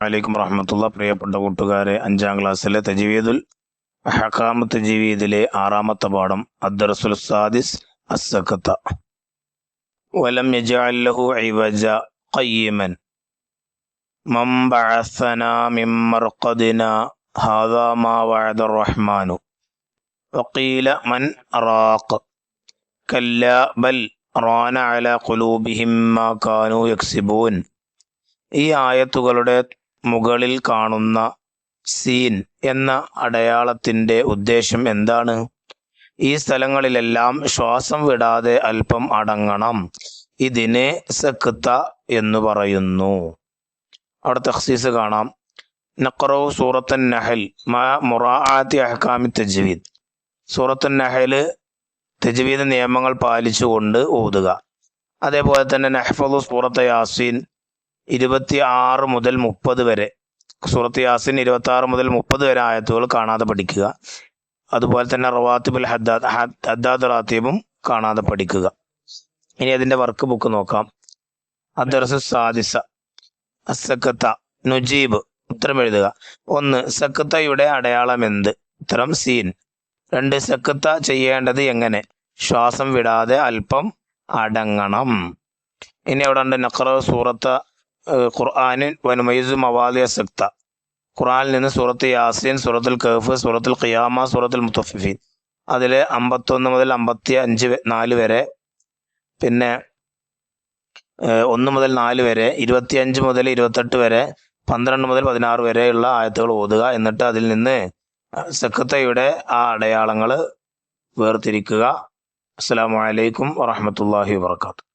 വലൈക്കും വറഹ്മത്തുള്ളാ. പ്രിയപ്പെട്ട കൂട്ടുകാരെ, 5ാം ക്ലാസ്സിലെ തജ്വീദുൽ അഹ്കാം തജ്വീദിലെ 6ാമത്തെ പാഠം അദ്ദർസുൽ സാദിസ് അസ്സഖത. വലം യജ്അൽ ലഹു ഇവജ ഖയ്യിമൻ മൻ ബഅസനാ മിൻ മർഖദിനാ ഹാദാ മാ വഅദ റഹ്മാനു വഖീല മൻ അറാഖ് കല്ലാ ബൽ റാന അലാ ഖുലൂബിഹിം മാ കാനൂ യക്സിബൂൻ. ഈ ആയത്തുകളുടെ മുകളിൽ കാണുന്ന സീൻ എന്ന അടയാളത്തിൻ്റെ ഉദ്ദേശം എന്താണ്? ഈ സ്ഥലങ്ങളിലെല്ലാം ശ്വാസം വിടാതെ അല്പം അടങ്ങണം. ഇതിനെ സക്ത എന്ന് പറയുന്നു. അവിടെ തഖ്സീസ് കാണാം. നഖറഉ സൂറത്തുൻ നഹൽ മാ മുറാഅത്തി അഹ്കാമി തജ്വീദ്. സൂറത്തുൻ നഹൽ തജ്വീദ് നിയമങ്ങൾ പാലിച്ചുകൊണ്ട് ഓതുക. അതേപോലെ തന്നെ നഹ്ഫദു സൂറത്ത് യാസീൻ 26 മുതൽ 30 വരെ, സൂറത്ത് യാസീൻ 26 മുതൽ 30 വരെ ആയത്തുകൾ കാണാതെ പഠിക്കുക. അതുപോലെ തന്നെ റവാത്തിബുൽ ഹദ്ദാദ് റാത്തീബും കാണാതെ പഠിക്കുക. ഇനി അതിൻ്റെ വർക്ക് ബുക്ക് നോക്കാം. അദ്ദർസു സാദിസ അസ്സഖത നുജീബ്. ഉത്തരം എഴുതുക. 1. സഖതയുടെ അടയാളം എന്ത്? ഉത്തരം സീൻ. 2. സഖത ചെയ്യേണ്ടത് എങ്ങനെ? ശ്വാസം വിടാതെ അല്പം അടങ്ങണം. ഇനി അവിടെ ഉണ്ട് നഖറ സൂറത്ത് ഖുർആനിൻ വനുമയ്യിസു മവാദിഅ സഖ്ത. ഖുർആനിൽ നിന്ന് സൂറത്ത് യാസീൻ, സൂറത്തുൽ കഹ്ഫ്, സൂറത്തുൽ ഖിയാമ, സൂറത്തുൽ മുത്തഫിഫീൻ. അതിൽ 51 മുതൽ 54 വരെ, പിന്നെ 1 മുതൽ 4 വരെ, 25 മുതൽ 28 വരെ, 12 മുതൽ 16 വരെയുള്ള ആയത്തുകൾ ഓതുക. എന്നിട്ട് അതിൽ നിന്ന് സഖതയുടെ ആ അടയാളങ്ങൾ വേർതിരിക്കുക. അസ്സലാമു അലൈക്കും വറഹ്മത്തുള്ളാഹി വബറകാതുഹു.